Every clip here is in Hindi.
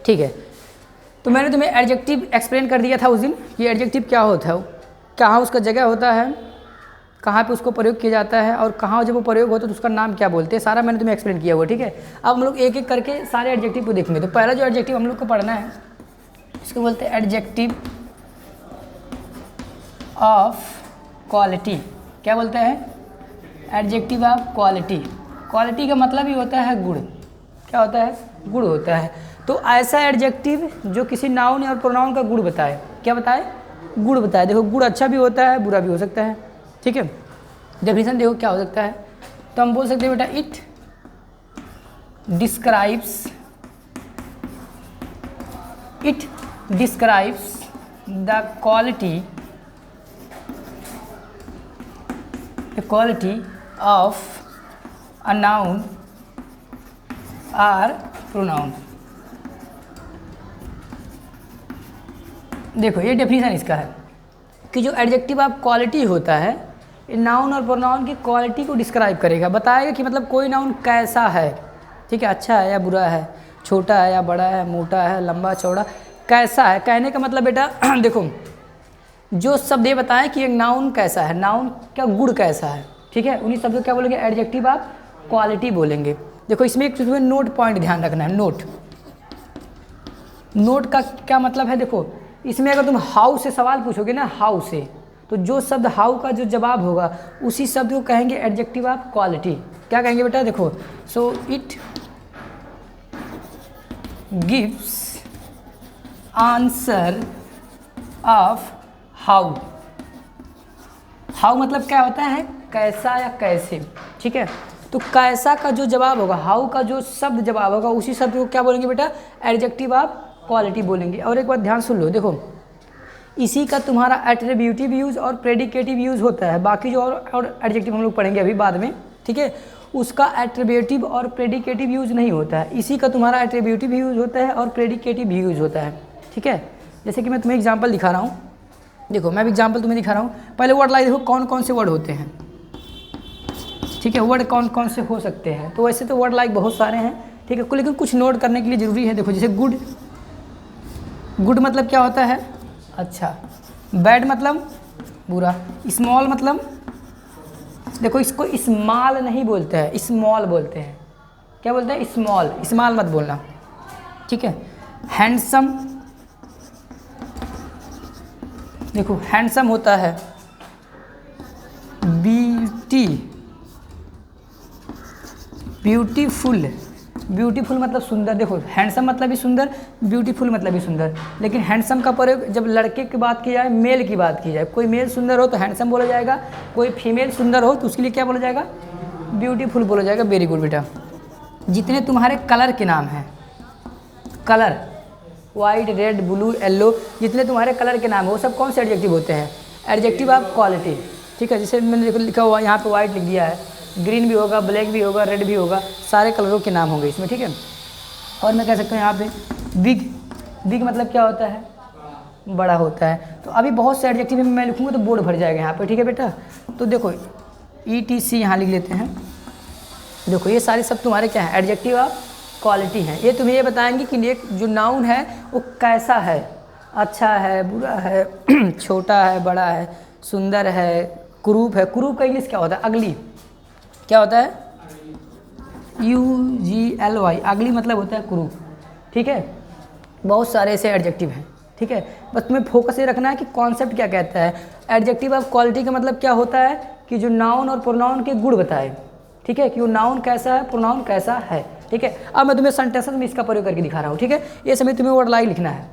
ठीक है, तो मैंने तुम्हें एडजेक्टिव एक्सप्लेन कर दिया था उस दिन कि एडजेक्टिव क्या होता है, कहाँ उसका जगह होता है, कहाँ पे उसको प्रयोग किया जाता है और कहाँ जब वो प्रयोग होता है तो उसका नाम क्या बोलते हैं, सारा मैंने तुम्हें एक्सप्लेन किया हुआ। ठीक है, अब हम लोग एक एक करके सारे एडजेक्टिव को देखेंगे। तो पहला जो एडजेक्टिव हम लोग को पढ़ना है इसको बोलते हैं एडजेक्टिव ऑफ क्वालिटी। क्या बोलते हैं? Adjective of quality. क्वालिटी का मतलब ही होता है गुण। क्या होता है? गुण होता है। तो ऐसा एडजेक्टिव जो किसी नाउन और प्रोनाउन का गुण बताए। क्या बताए? गुण बताए। देखो गुण अच्छा भी होता है, बुरा भी हो सकता है। ठीक है, डेफिनेशन देखो क्या हो सकता है। तो हम बोल सकते हैं बेटा it describes the quality of a noun or pronoun. देखो ये डेफिनेशन इसका है कि जो एडजेक्टिव ऑफ क्वालिटी होता है नाउन और प्रोनाउन की क्वालिटी को डिस्क्राइब करेगा, बताएगा कि मतलब कोई नाउन कैसा है। ठीक है, अच्छा है या बुरा है, छोटा है या बड़ा है, मोटा है, लंबा चौड़ा, कैसा है। कहने का मतलब बेटा देखो जो शब्द ये बताएं कि एक नाउन कैसा है, नाउन का गुण कैसा है। ठीक है, उन्हीं शब्दों क्या बोलेंगे? एडजेक्टिव ऑफ क्वालिटी बोलेंगे। देखो इसमें एक तुम्हें नोट पॉइंट ध्यान रखना है। नोट का क्या मतलब है? देखो इसमें अगर तुम हाउ से सवाल पूछोगे ना, हाउ से, तो जो शब्द हाउ का जो जवाब होगा उसी शब्द को कहेंगे एडजेक्टिव ऑफ क्वालिटी। क्या कहेंगे बेटा? देखो so it gives answer of how. How मतलब क्या होता है? कैसा या कैसे। ठीक है, तो कैसा का जो जवाब होगा, हाउ का जो शब्द जवाब होगा उसी शब्द को क्या बोलेंगे बेटा? एडजेक्टिव ऑफ क्वालिटी बोलेंगे। और एक बात ध्यान सुन लो, देखो इसी का तुम्हारा एट्रीब्यूटिव यूज़ और प्रेडिकेटिव यूज़ होता है। बाकी जो और एडजेक्टिव हम लोग पढ़ेंगे अभी बाद में। ठीक है, उसका एट्रीब्यूटिव और प्रेडिकेटिव यूज़ नहीं होता है, इसी का तुम्हारा एट्रीब्यूटिव यूज़ होता है और प्रेडिकेटिव यूज़ होता है। ठीक है, जैसे कि मैं तुम्हें एग्जाम्पल दिखा रहा हूँ। देखो मैं भी एग्जाम्पल तुम्हें दिखा रहा हूँ। पहले वर्ड लाइक देखो कौन कौन से वर्ड होते हैं। ठीक है, वर्ड कौन कौन से हो सकते हैं। तो वैसे तो वर्ड लाइक बहुत सारे हैं। ठीक है, लेकिन कुछ नोट करने के लिए ज़रूरी है। देखो जैसे गुड, गुड मतलब क्या होता है? अच्छा। बैड मतलब बुरा। स्मॉल मतलब, देखो इसको स्मॉल नहीं बोलते हैं, स्मॉल बोलते हैं। क्या बोलते हैं? स्मॉल। स्मॉल मत बोलना। ठीक है, हैंडसम, देखो हैंडसम होता है। ब्यूटीफुल, ब्यूटीफुल मतलब सुंदर। देखो हैंडसम मतलब भी सुंदर, ब्यूटीफुल मतलब भी सुंदर। लेकिन हैंडसम का प्रयोग जब लड़के की बात की जाए, मेल की बात की जाए, कोई मेल सुंदर हो तो हैंडसम बोला जाएगा, कोई फीमेल सुंदर हो तो उसके लिए क्या बोला जाएगा? ब्यूटीफुल बोला जाएगा। वेरी गुड बेटा। जितने तुम्हारे कलर के नाम हैं, colour white, red, blue, yellow, जितने तुम्हारे कलर के नाम है वो सब कौन से एडजेक्टिव होते हैं? Adjective of quality. ठीक है, जैसे मैंने लिखा हुआ यहाँ पे वाइट लिख दिया है, ग्रीन भी होगा, ब्लैक भी होगा, रेड भी होगा, सारे कलरों के नाम होंगे इसमें। ठीक है, और मैं कह सकता हूँ यहाँ पे बिग, बिग मतलब क्या होता है? बड़ा होता है। तो अभी बहुत से एडजेक्टिव में मैं लिखूँगा तो बोर्ड भर जाएगा यहाँ पे। ठीक है बेटा, तो देखो ETC यहाँ लिख लेते हैं। देखो ये सारे सब तुम्हारे क्या है? एडजेक्टिव ऑफ क्वालिटी हैं। ये तुम्हें ये बताएंगे कि एक जो नाउन है वो कैसा है, अच्छा है, बुरा है, छोटा है, बड़ा है, सुंदर है, कुरूप है। कुरूप का इंग्लिश क्या होता है? अगली। क्या होता है? UGLY, अगली मतलब होता है कुरूप। ठीक है, बहुत सारे ऐसे एडजेक्टिव हैं। ठीक है, बस तुम्हें फोकस ये रखना है कि कॉन्सेप्ट क्या कहता है। एडजेक्टिव ऑफ क्वालिटी का मतलब क्या होता है कि जो नाउन और प्रोनाउन के गुण बताए। ठीक है, कि वो नाउन कैसा है, प्रोनाउन कैसा है। ठीक है, अब मैं तुम्हें सेंटेंसेस में इसका प्रयोग करके दिखा रहा हूँ। ठीक है, ये समय तुम्हें वर्ड लाइक लिखना है।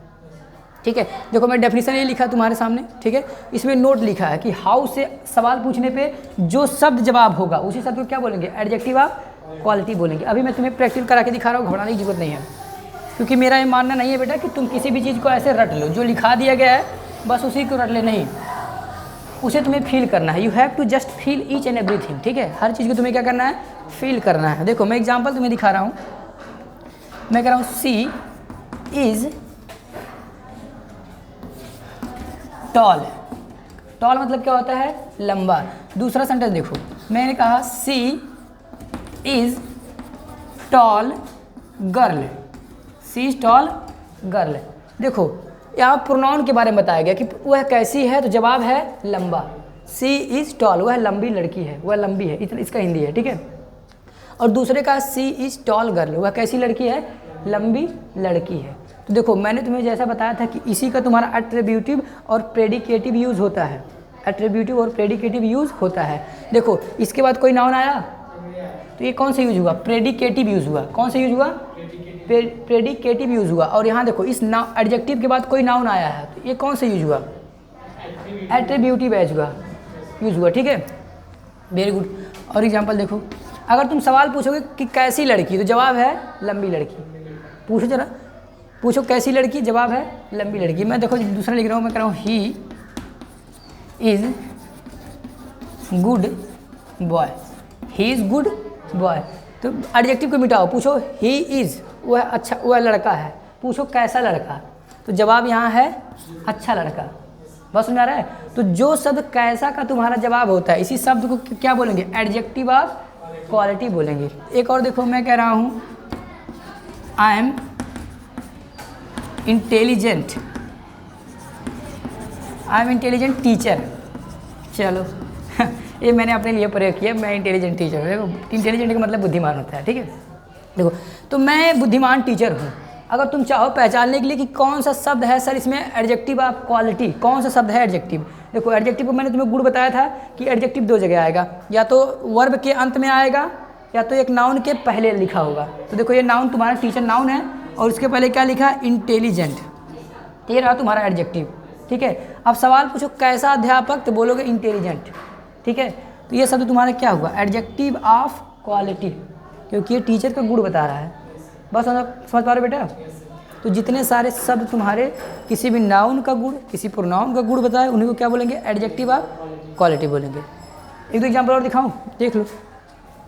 ठीक है, देखो मैं डेफिनेशन ये लिखा तुम्हारे सामने। ठीक है, इसमें नोट लिखा है कि हाउ से सवाल पूछने पे जो शब्द जवाब होगा उसी शब्द को क्या बोलेंगे? एडजेक्टिव ऑफ क्वालिटी बोलेंगे। अभी मैं तुम्हें प्रैक्टिकल करा के दिखा रहा हूँ, घबराने की जरूरत नहीं है, क्योंकि मेरा ये मानना नहीं है बेटा कि तुम किसी भी चीज़ को ऐसे रट लो, जो लिखा दिया गया है बस उसी को रट ले, नहीं, उसे तुम्हें फील करना है। You have to just feel each and everything. ठीक है, हर चीज़ को तुम्हें क्या करना है? फील करना है। देखो मैं एग्जाम्पल तुम्हें दिखा रहा हूँ। मैं कह रहा हूँ सी इज़ टॉल। टॉल मतलब क्या होता है? लंबा। दूसरा सेंटेंस देखो, मैंने कहा she is tall girl. She is tall girl. देखो यहाँ प्रोनाउन के बारे में बताया गया कि वह कैसी है, तो जवाब है लंबा। सी इज़ टॉल, वह लंबी लड़की है, वह लंबी है, इतना इसका हिंदी है, ठीक है। और दूसरे का सी इज़ टॉल गर्ल, वह कैसी लड़की है, लंबी लड़की है। तो देखो मैंने तुम्हें जैसा बताया था कि इसी का तुम्हारा एट्रीब्यूटिव और प्रेडिकेटिव यूज़ होता है, एट्रीब्यूटिव और प्रेडिकेटिव यूज़ होता है। देखो इसके बाद कोई नाउन आया तो ये कौन सा यूज हुआ, प्रेडिकेटिव यूज हुआ। कौन सा यूज हुआ, प्रेडिकेटिव यूज हुआ। और यहाँ देखो इस एडजेक्टिव के बाद कोई नाउन आया है तो ये कौन सा यूज हुआ, एट्रीब्यूटिव यूज हुआ, ठीक है। Very good. और एग्जांपल देखो, अगर तुम सवाल पूछोगे कि कैसी लड़की, तो जवाब है लंबी लड़की। पूछो जरा, पूछो कैसी लड़की, जवाब है लंबी लड़की। मैं देखो दूसरा लिख रहा हूँ, मैं कह रहा हूँ he is good boy, he is good boy. तो एडजेक्टिव को मिटाओ, पूछो ही इज़, वह अच्छा, वह लड़का है। पूछो कैसा लड़का, तो जवाब यहाँ है अच्छा लड़का। बस समझ आ रहा है। तो जो शब्द कैसा का तुम्हारा जवाब होता है, इसी शब्द को क्या बोलेंगे, एडजेक्टिव ऑफ क्वालिटी बोलेंगे। एक और देखो, मैं कह रहा हूँ I am intelligent, I am intelligent teacher. चलो ये मैंने अपने लिए प्रयोग किया, मैं इंटेलिजेंट टीचर हूँ। देखो इंटेलिजेंट का मतलब बुद्धिमान होता है, ठीक है। देखो तो मैं बुद्धिमान टीचर हूँ। अगर तुम चाहो पहचानने के लिए कि कौन सा शब्द है सर इसमें एडजेक्टिव ऑफ क्वालिटी, कौन सा शब्द है एडजेक्टिव। देखो एडजेक्टिव को मैंने तुम्हें गुण बताया था कि एडजेक्टिव दो जगह आएगा, या तो वर्ब के अंत में आएगा या तो एक नाउन के पहले लिखा होगा। तो देखो ये नाउन तुम्हारा टीचर नाउन है और उसके पहले क्या लिखा, इंटेलिजेंट। ये रहा तुम्हारा एडजेक्टिव, ठीक है। अब सवाल पूछो कैसा अध्यापक, तो बोलोगे इंटेलिजेंट, ठीक है। तो ये शब्द तुम्हारा क्या हुआ, एडजेक्टिव ऑफ क्वालिटी, क्योंकि ये टीचर का गुण बता रहा है। बस समझ पा रहे बेटा। तो जितने सारे शब्द तुम्हारे किसी भी नाउन का गुण, किसी प्रोनाउन का गुण बताए, उन्हीं को क्या बोलेंगे, एडजेक्टिव ऑफ क्वालिटी बोलेंगे। एक दो एग्जाम्पल और दिखाऊं, देख लो।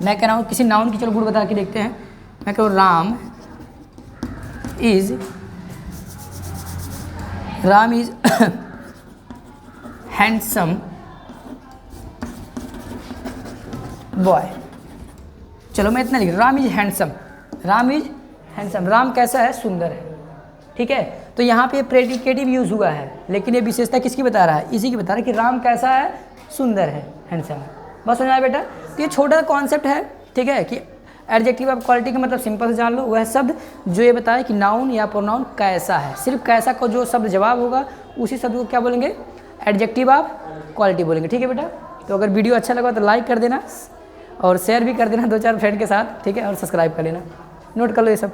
मैं कह रहा हूँ किसी नाउन की, चलो गुण बता के देखते हैं। मैं कह रहा हूँ राम इज हैंडसम बॉय। चलो मैं इतना लिख रहा हूँ, Ram is handsome, Ram is handsome, Ram कैसा है, सुंदर है, ठीक है। तो यहाँ पे प्रेडिकेटिव यूज हुआ है, लेकिन ये विशेषता किसकी बता रहा है, इसी की बता रहा है कि राम कैसा है, सुंदर है, हैंडसम है। बस समझ आया बेटा। तो ये छोटा कॉन्सेप्ट है, ठीक है, कि एडजेक्टिव ऑफ क्वालिटी का मतलब सिंपल से जान लो, वह शब्द जो ये बताए कि नाउन या प्रोनाउन कैसा है, सिर्फ कैसा को जो शब्द जवाब होगा उसी शब्द को क्या बोलेंगे, एडजेक्टिव ऑफ क्वालिटी बोलेंगे, ठीक है बेटा। तो अगर वीडियो अच्छा लगा तो लाइक कर देना और शेयर भी कर देना 2-4 फ्रेंड के साथ, ठीक है, और सब्सक्राइब कर लेना। नोट कर लो ये सब।